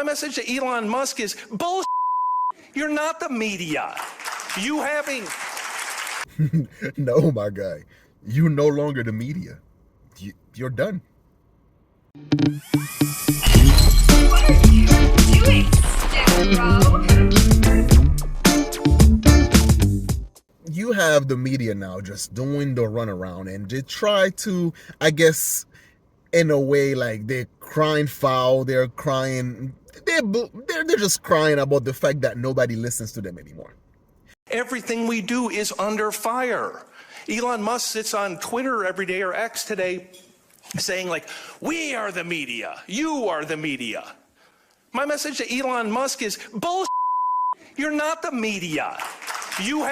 My message to Elon Musk is bullshit. You're not the media. You having... No, my guy. You're no longer the media. You're done. What are you doing, bro? You have the media now just doing the runaround, and they try to, I guess, in a way, like they're crying foul. They're crying. They're just crying about the fact that nobody listens to them anymore. Everything we do is under fire. Elon Musk sits on Twitter every day, or X today, saying like, we are the media, you are the media. My message to Elon Musk is bullshit. You're not the media. You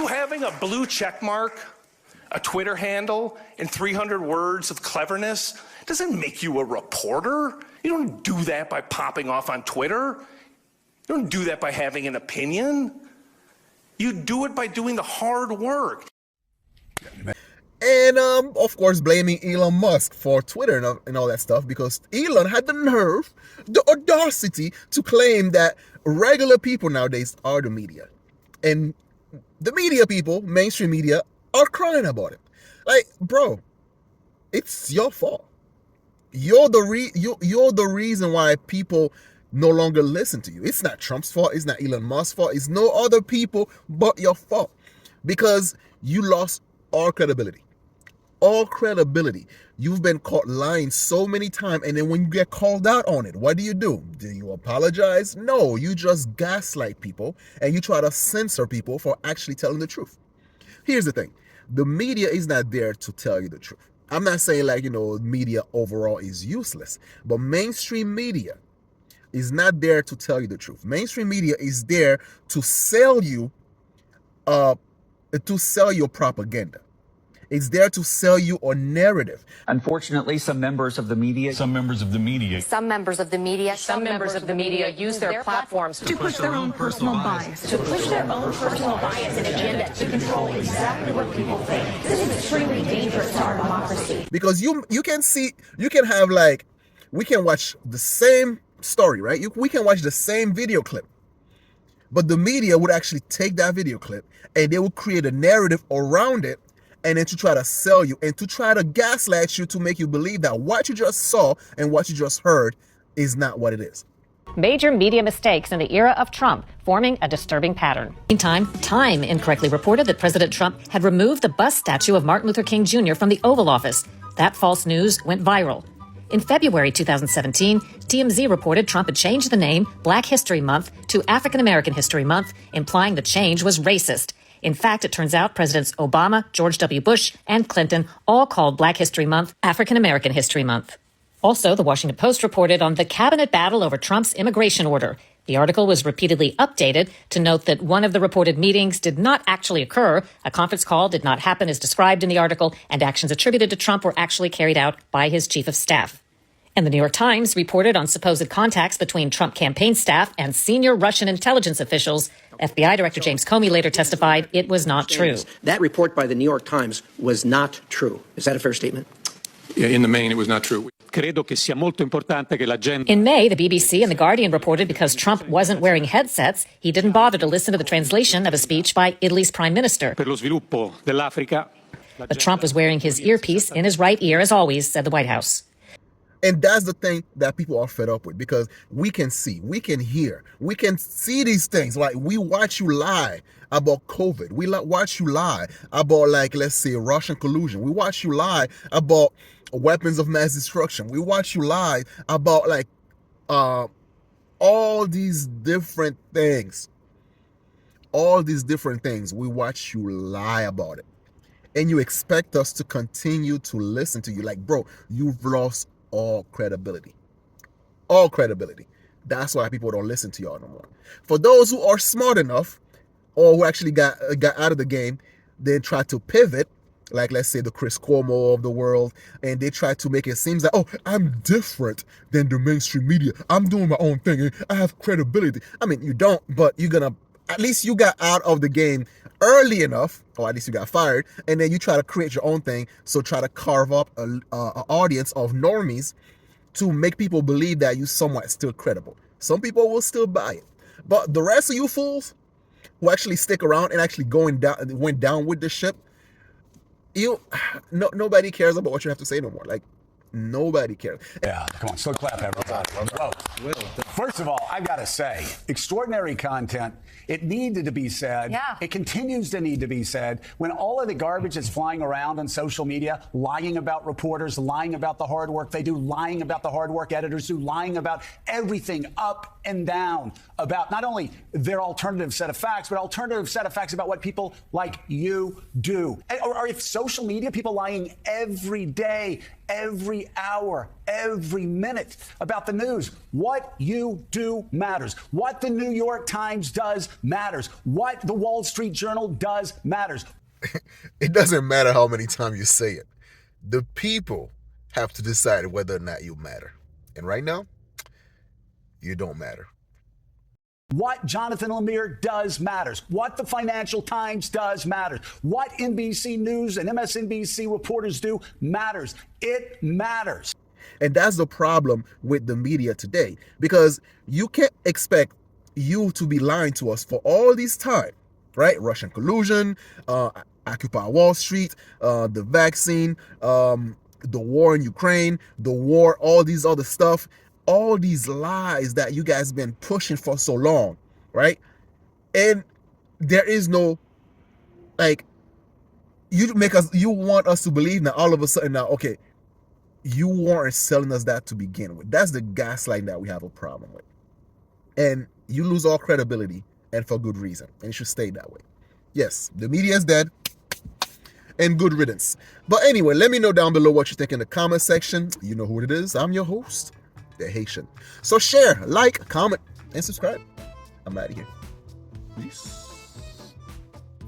having a blue check mark, a Twitter handle, and 300 words of cleverness doesn't make you a reporter. You don't do that by popping off on Twitter. You don't do that by having an opinion. You do it by doing the hard work. And of course, blaming Elon Musk for Twitter and all that stuff, because Elon had the nerve, the audacity to claim that regular people nowadays are the media. And the media people, mainstream media, are crying about it. Like, bro, it's your fault. You're the reason why people no longer listen to you. It's not Trump's fault. It's not Elon Musk's fault. It's no other people but your fault, because you lost all credibility. All credibility. You've been caught lying so many times, and then when you get called out on it, what do? Do you apologize? No, you just gaslight people, and you try to censor people for actually telling the truth. Here's the thing. The media is not there to tell you the truth. I'm not saying like, media overall is useless, but mainstream media is not there to tell you the truth. Mainstream media is there to sell you your propaganda. It's there to sell you a narrative. Unfortunately, some members of the media use their platforms to push their own personal bias. And agenda to control exactly what people think. This is extremely dangerous to our democracy. Because we can watch the same story, right? We can watch the same video clip, but the media would actually take that video clip and they would create a narrative around it, and then to try to sell you and to try to gaslight you to make you believe that what you just saw and what you just heard is not what it is. Major media mistakes in the era of Trump forming a disturbing pattern. Meantime, Time incorrectly reported that President Trump had removed the bust statue of Martin Luther King Jr. from the Oval Office. That false news went viral. In February 2017, TMZ reported Trump had changed the name Black History Month to African American History Month, implying the change was racist. In fact, it turns out Presidents Obama, George W. Bush, and Clinton all called Black History Month African American History Month. Also, the Washington Post reported on the cabinet battle over Trump's immigration order. The article was repeatedly updated to note that one of the reported meetings did not actually occur, a conference call did not happen as described in the article, and actions attributed to Trump were actually carried out by his chief of staff. And the New York Times reported on supposed contacts between Trump campaign staff and senior Russian intelligence officials. FBI Director James Comey later testified it was not true. That report by the New York Times was not true. Is that a fair statement? Yeah, in the main, it was not true. In May, the BBC and The Guardian reported because Trump wasn't wearing headsets, he didn't bother to listen to the translation of a speech by Italy's prime minister. But Trump was wearing his earpiece in his right ear, as always, said the White House. And that's the thing that people are fed up with, because we can see, we can hear, we can see these things. Like, we watch you lie about COVID. We watch you lie about, like, let's say, Russian collusion. We watch you lie about weapons of mass destruction. We watch you lie about, like, all these different things. All these different things. We watch you lie about it. And you expect us to continue to listen to you. Like, bro, you've lost all credibility. All credibility. That's why people don't listen to y'all no more. For those who are smart enough, or who actually got out of the game, then try to pivot, like let's say the Chris Cuomo of the world, and they try to make it seem like, oh, I'm different than the mainstream media. I'm doing my own thing. I have credibility. I mean, you don't, but at least you got out of the game early enough, or at least you got fired, and then you try to create your own thing. So try to carve up an audience of normies to make people believe that you somewhat still credible. Some people will still buy it, but the rest of you fools who actually stick around and actually went down with the ship, nobody cares about what you have to say no more. Like, nobody cares. Yeah, come on, slow clap, everybody. First of all, I've got to say, extraordinary content. It needed to be said. Yeah. It continues to need to be said. When all of the garbage is flying around on social media, lying about reporters, lying about the hard work they do, lying about the hard work editors do, lying about everything up and down about not only their alternative set of facts, but alternative set of facts about what people like you do. Or if social media, people lying every day, every hour, every minute about the news. What you do matters. What the New York Times does matters. What the Wall Street Journal does matters. It doesn't matter how many times you say it. The people have to decide whether or not you matter. And right now, you don't matter. What Jonathan Lemire does matters. What the Financial Times does matters. What NBC News and MSNBC reporters do matters. It matters. And that's the problem with the media today, because you can't expect you to be lying to us for all this time, right? Russian collusion, Occupy Wall Street, the vaccine, the war in Ukraine, the war, all these other stuff. All these lies that you guys been pushing for so long, right? And there is no, like, you want us to believe now all of a sudden now, okay, you weren't selling us that to begin with. That's the gaslighting that we have a problem with. And you lose all credibility, and for good reason. And it should stay that way. Yes, the media is dead, and good riddance. But anyway, let me know down below what you think in the comment section. You know who it is. I'm your host, The Haitian. So share, like, comment, and subscribe. I'm out of here. Peace.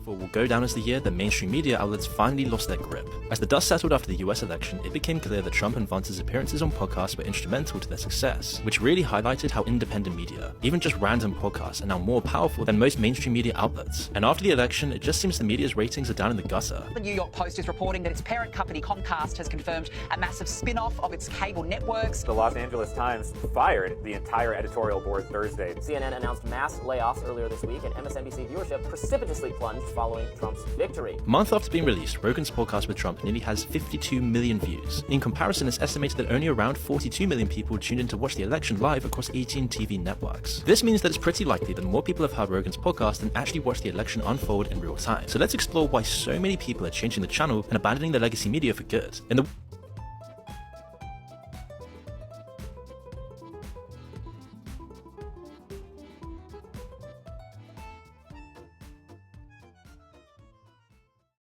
Will go down as the year that mainstream media outlets finally lost their grip. As the dust settled after the US election, it became clear that Trump and Vance's appearances on podcasts were instrumental to their success, which really highlighted how independent media, even just random podcasts, are now more powerful than most mainstream media outlets. And after the election, it just seems the media's ratings are down in the gutter. The New York Post is reporting that its parent company Comcast has confirmed a massive spin-off of its cable networks. The Los Angeles Times fired the entire editorial board Thursday. CNN announced mass layoffs earlier this week, and MSNBC viewership precipitously plunged following Trump's victory. A month after being released, Rogan's podcast with Trump nearly has 52 million views. In comparison, it's estimated that only around 42 million people tuned in to watch the election live across 18 TV networks. This means that it's pretty likely that more people have heard Rogan's podcast than actually watched the election unfold in real time. So let's explore why so many people are changing the channel and abandoning the legacy media for good. In the